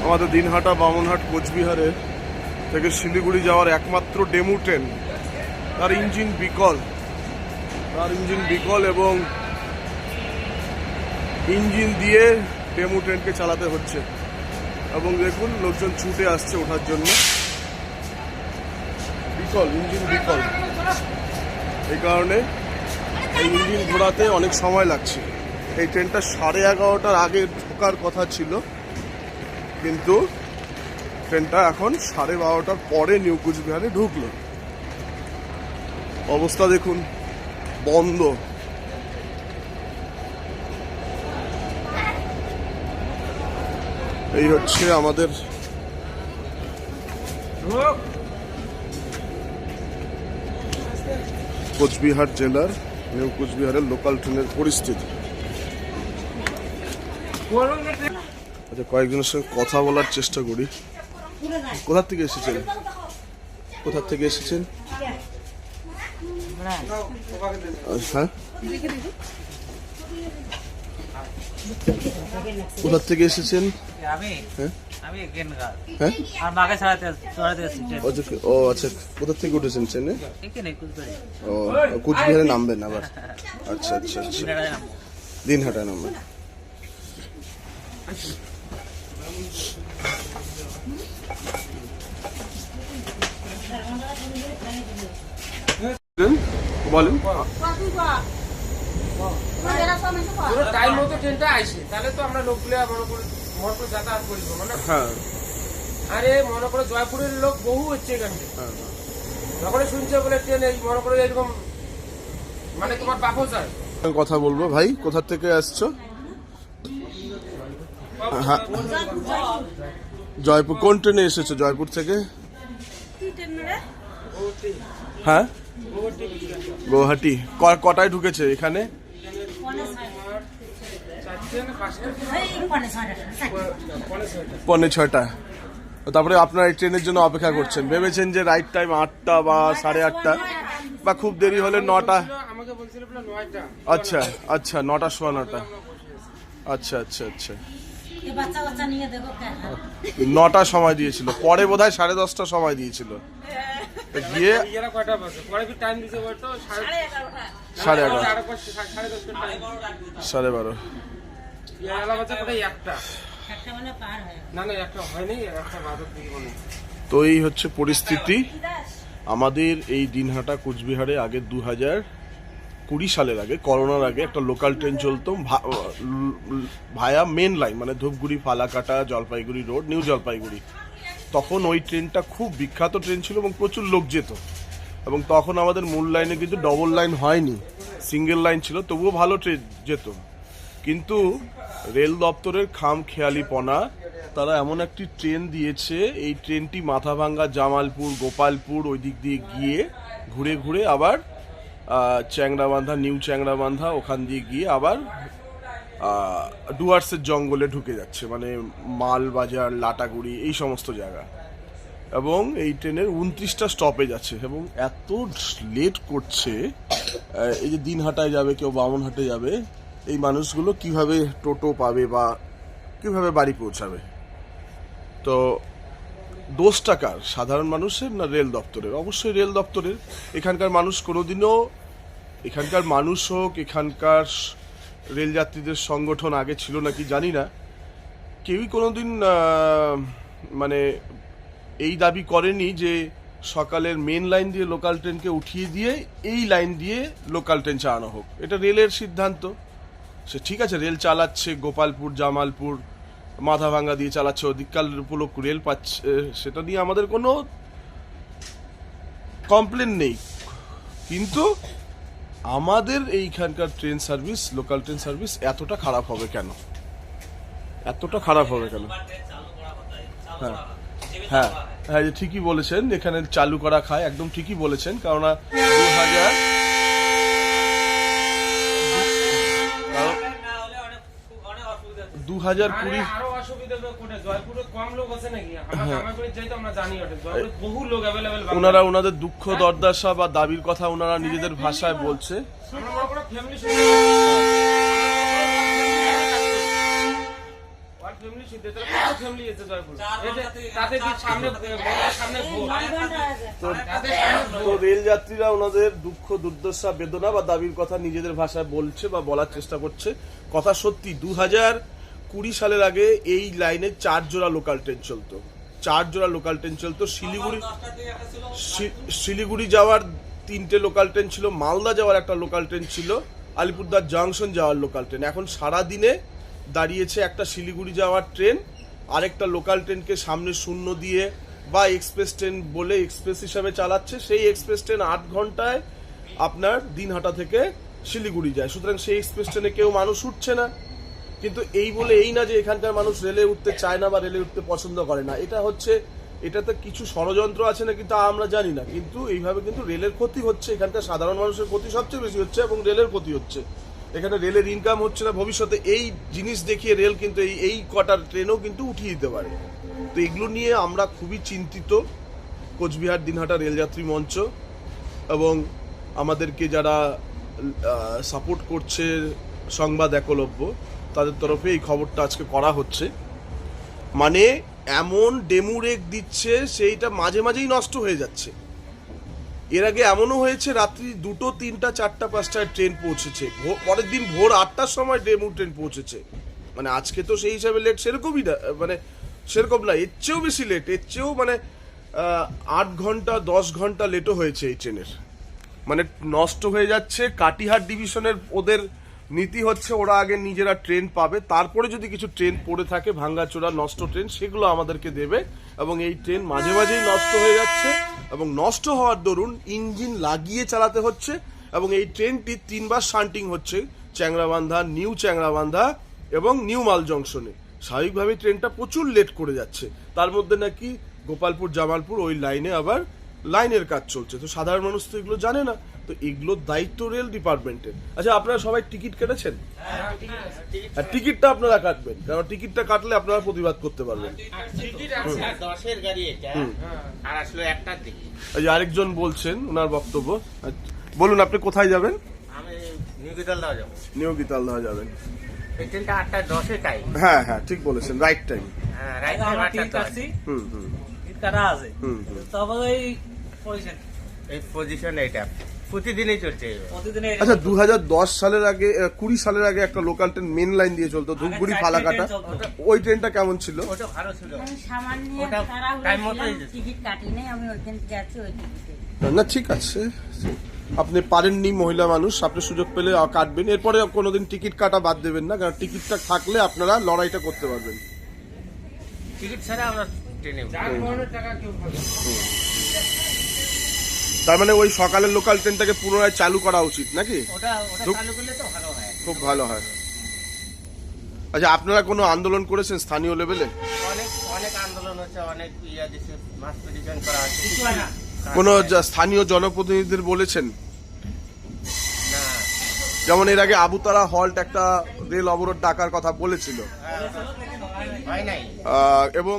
আমাদের দিনহাটা বামনহাট কোচবিহারে থেকে শিলিগুড়ি যাওয়ার একমাত্র ডেমু ট্রেন। তার ইঞ্জিন বিকল এবং ইঞ্জিন দিয়ে ডেমু ট্রেনকে চালাতে হচ্ছে। এবং দেখুন লোকজন ছুটে আসছে ওঠার জন্য। ইঞ্জিন বিকল, এই কারণে এই ইঞ্জিন ঘোরাতে অনেক সময় লাগছে। এই ট্রেনটা 11:30টার আগে ঢোকার কথা ছিল, কিন্তু ট্রেনটা এখন 12:30টার পরে নিউ কুচবিহারে ঢুকলো। অবস্থা দেখুন, বন্ধ। এই হচ্ছে আমাদের কোচবিহার জেলার নিউ কুচবিহারের লোকাল ট্রেনের পরিস্থিতি। আচ্ছা, কয়েকজনের সঙ্গে কথা বলার চেষ্টা করি। কোথা থেকে এসেছেন? হ্যাঁ, কোথা থেকে এসেছেন? ও আচ্ছা, কোথা থেকে উঠেছেন ট্রেনে? ও, কুচবিহারে নামবেন আবার? আচ্ছা আচ্ছা আচ্ছা, দিনহাটায় নামবেন। বলেন, টাইম মতো ট্রেনটা আইসে তাহলে তো আমরা লোকগুলো মনে করে যাতায়াত করিব। মানে হ্যাঁ, আরে মনে করে জয়পুরের লোক বহু হচ্ছে এখানে। যখনই শুনছে বলে ট্রেন এই মনে করে এরকম, মানে তোমার বাপও যায়। কথা বলবো। ভাই, কোথা থেকে আসছো? হ্যাঁ, জয়পুর। কোন ট্রেনে এসেছো জয়পুর থেকে? হ্যাঁ, গুয়াহাটি। কটায় ঢুকেছে এখানে? 5:45। তারপরে আপনারা এই ট্রেনের জন্য অপেক্ষা করছেন, ভেবেছেন যে রাইট টাইম 8টা বা 8:30 বা খুব দেরি হলে 9টা। আমাকে বলছিল 9টা। আচ্ছা আচ্ছা, 9টা, 9:15। আচ্ছা আচ্ছা আচ্ছা, 9টা সময় দিয়েছিল, পরে বোধহয় 10:30 সময় দিয়েছিল। গিয়ে 11:30। তো এই হচ্ছে পরিস্থিতি আমাদের এই দিনহাটা কোচবিহারে। আগে 2020 সালের আগে, করোনার আগে একটা লোকাল ট্রেন চলতো ভায়া মেন লাইন, মানে ধূপগুড়ি, ফালাকাটা, জলপাইগুড়ি রোড, নিউ জলপাইগুড়ি। তখন ওই ট্রেনটা খুব বিখ্যাত ট্রেন ছিল এবং প্রচুর লোক যেত। এবং তখন আমাদের মূল লাইনে কিন্তু ডবল লাইন হয়নি, সিঙ্গেল লাইন ছিল, তবুও ভালো ট্রেন যেত। কিন্তু রেল দপ্তরের খামখেয়ালিপনা, তারা এমন একটি ট্রেন দিয়েছে, এই ট্রেনটি মাথাভাঙ্গা, জামালপুর, গোপালপুর ওই দিক দিয়ে গিয়ে ঘুরে ঘুরে আবার চ্যাংড়াবান্ধা, নিউ চ্যাংড়াবান্ধা, ওখান দিয়ে গিয়ে আবার ডুয়ার্সের জঙ্গলে ঢুকে যাচ্ছে, মানে মালবাজার, লাটাগুড়ি, এই সমস্ত জায়গা। এবং এই ট্রেনের 29টা স্টপেজ আছে এবং এত লেট করছে। এই যে দিনহাটায় যাবে কেউ, বামনহাটে যাবে, এই মানুষগুলো কিভাবে টোটো পাবে বা কিভাবে বাড়ি পৌঁছাবে? তো দোষটা কার? সাধারণ মানুষের না রেল দপ্তরের? অবশ্যই রেল দপ্তরের। এখানকার মানুষ কোনোদিনও, এখানকার মানুষ হোক, এখানকার রেল যাত্রীদের সংগঠন আগে ছিল নাকি জানি না, কেউই কোনোদিন মানে এই দাবি করেনি যে সকালের মেন লাইন দিয়ে লোকাল ট্রেনকে উঠিয়ে দিয়ে এই লাইন দিয়ে লোকাল ট্রেন চালানো হোক। এটা রেলের সিদ্ধান্ত। সে ঠিক আছে, রেল চালাচ্ছে, গোপালপুর, জামালপুর, মাথাভাঙ্গা দিয়ে চালাচ্ছে, ওদিককার উপলোক রেল পাচ্ছে, সেটা নিয়ে আমাদের কোনো কমপ্লেন নেই। কিন্তু আমাদের এইখানকার train service, local train service এতটা খারাপ হবে কেন? এতটা খারাপ হবে কেন? হ্যাঁ হ্যাঁ হ্যাঁ, ঠিকই বলেছেন, এখানে চালু করা খায়, একদম ঠিকই বলেছেন। কেননা 2020 ওনারা ওনাদের দুঃখ দর্দশা বা দাবির কথা ওনারা নিজেদের ভাষায় বলছে। ফ্যামিলি সিদ্ধেশ্বর কত ফ্যামিলি এসে জয়পুর তাতে সামনে ভোর তাদের সামনে তো রেল যাত্রীরা ওনাদের দুঃখ দুর্দশা বেদনা বা দাবির কথা নিজেদের ভাষায় বলছে বা বলার চেষ্টা করছে। কথা সত্যি 2020 সালের আগে এই লাইনে 4 জোড়া লোকাল ট্রেন চলতো, 4 জোড়া লোকাল ট্রেন চলতো। শিলিগুড়ি যাওয়ার 3টে লোকাল ট্রেন ছিল, মালদা যাওয়ার একটা লোকাল ট্রেন ছিল, আলিপুরদুয়ার জংশন যাওয়ার লোকাল ট্রেন। এখন সারা দিনে দাঁড়িয়েছে একটা শিলিগুড়ি যাওয়ার ট্রেন, আরেকটা লোকাল ট্রেনকে সামনে শূন্য দিয়ে বা এক্সপ্রেস ট্রেন বলে এক্সপ্রেস হিসাবে চালাচ্ছে। সেই এক্সপ্রেস ট্রেন 8 ঘন্টায় আপনার দিনহাটা থেকে শিলিগুড়ি যায়, সুতরাং সেই এক্সপ্রেস ট্রেনে কেউ মানুষ উঠছে না। কিন্তু এই বলে এই না যে এখানকার মানুষ রেলে উঠতে চায় না বা রেলে উঠতে পছন্দ করে না, এটাতে কিছু ষড়যন্ত্র আছে না কিন্তু আমরা জানি না। কিন্তু এইভাবে কিন্তু রেলের ক্ষতি হচ্ছে, এখানকার সাধারণ মানুষের ক্ষতি সবচেয়ে বেশি হচ্ছে এবং রেলের ক্ষতি হচ্ছে। এখানে রেলের ইনকাম হচ্ছে না, ভবিষ্যতে এই জিনিস দেখিয়ে রেল কিন্তু এই কটার ট্রেনও কিন্তু উঠিয়ে দিতে পারে। তো এগুলো নিয়ে আমরা খুবই চিন্তিত, কোচবিহার দিনহাটা রেলযাত্রী মঞ্চ এবং আমাদেরকে যারা সাপোর্ট করছে সংবাদ একলব্য, তাদের তরফে এই খবরটা আজকে করা হচ্ছে। মানে এমন ডেমু রেক দিচ্ছে সেইটা মাঝে মাঝেই নষ্ট হয়ে যাচ্ছে। এর আগে এমনও হয়েছে রাত্রি 2টো 3টা 4টা 5টায় ট্রেন পৌঁছেছে, পরের দিন ভোর 8টার সময় ডেমু ট্রেন পৌঁছেছে। মানে আজকে তো সেই হিসাবে লেট সেরকমই না, মানে সেরকম না, এর চেয়েও বেশি লেট, এর চেয়েও মানে 8 ঘন্টা 10 ঘন্টা লেটও হয়েছে এই ট্রেনের। মানে নষ্ট হয়ে যাচ্ছে। কাটিহার ডিভিশনের ওদের নীতি হচ্ছে ওরা আগে নিজেরা ট্রেন পাবে, তারপরে যদি কিছু ট্রেন পড়ে থাকে ভাঙ্গাচোরা নষ্ট ট্রেন সেগুলো আমাদেরকে দেবে। এবং এই ট্রেন মাঝে মাঝেই নষ্ট হয়ে যাচ্ছে এবং নষ্ট হওয়ার দরুন ইঞ্জিন লাগিয়ে চালাতে হচ্ছে। এবং এই ট্রেনটি 3বার শান্টিং হচ্ছে, চ্যাংরাবান্ধা, নিউ চ্যাংরাবান্ধা এবং নিউ মাল জংশনে। স্বাভাবিকভাবেই ট্রেনটা প্রচুর লেট করে যাচ্ছে। তার মধ্যে নাকি গোপালপুর জামালপুর ওই লাইনে আবার লাইনের কাজ চলছে। তো সাধারণ মানুষ তো এগুলো জানে না, তো এগুলোর দায়িত্ব রেল ডিপার্টমেন্টের। আচ্ছা, আপনারা সবাই টিকিট কেটেছেন? আর টিকিটটা আপনারা কাটবেন, কারণ টিকিটটা কাটলে আপনারা প্রতিবাদ করতে পারবেন। এই যে আরেকজন বলছেন ওনার বক্তব্য, বলুন আপনি কোথায় যাবেন? আমি নিউ গীতালদহ যাব। নিউ গীতালদহ যাবেন। এই ট্রেনটা 8:10 টাইম। হ্যাঁ হ্যাঁ ঠিক বলেছেন, রাইট টাইম। হ্যাঁ, রাইট টাইম 8:10। এই পজিশন এটা প্রতিদিনই চলছে। আচ্ছা, 2010 সালের আগে 20 সালের আগে একটা লোকাল ট্রেন মেন লাইন দিয়ে চলতো, ধূপগুড়ি ফালাকাটা, ওই ট্রেনটা কেমন ছিল? ওটা ভালো ছিল। সামান্য ওটা টাইম মতোই টিকিট কাটি নাই, আমি ওইখান থেকে আছি ওই টিকিটে। না ঠিক আছে, আপনি পারেননি, মহিলা মানুষ, আপনি সুযোগ পেলে কাটবেন। এরপরে কোনোদিন টিকিট কাটা বাদ দেবেন না, কারণ টিকিটটা থাকলে আপনারা লড়াইটা করতে পারবেন। টিকিট ছাড়া আমরা ট্রেনে টাকা কেউ পাবে না। তার মানে ওই সকালের লোকাল ট্রেনটাকে পুনরায় চালু করা উচিত নাকি? ওটা চালু করলে তো ভালো হয়, খুব ভালো হয়। আচ্ছা, আপনারা কোনো আন্দোলন করেছেন স্থানীয় লেভেলে? অনেক আন্দোলন হচ্ছে, অনেক দিচ্ছে, মাস পিটিশন করা আছে। কোনো স্থানীয় জনপ্রতিনিধিদের বলেছেন? না, যেমন এর আগে আবুতারা হল্ট একটা রেল অবরোধ ডাকার কথা বলেছিল হয় নাই। এবং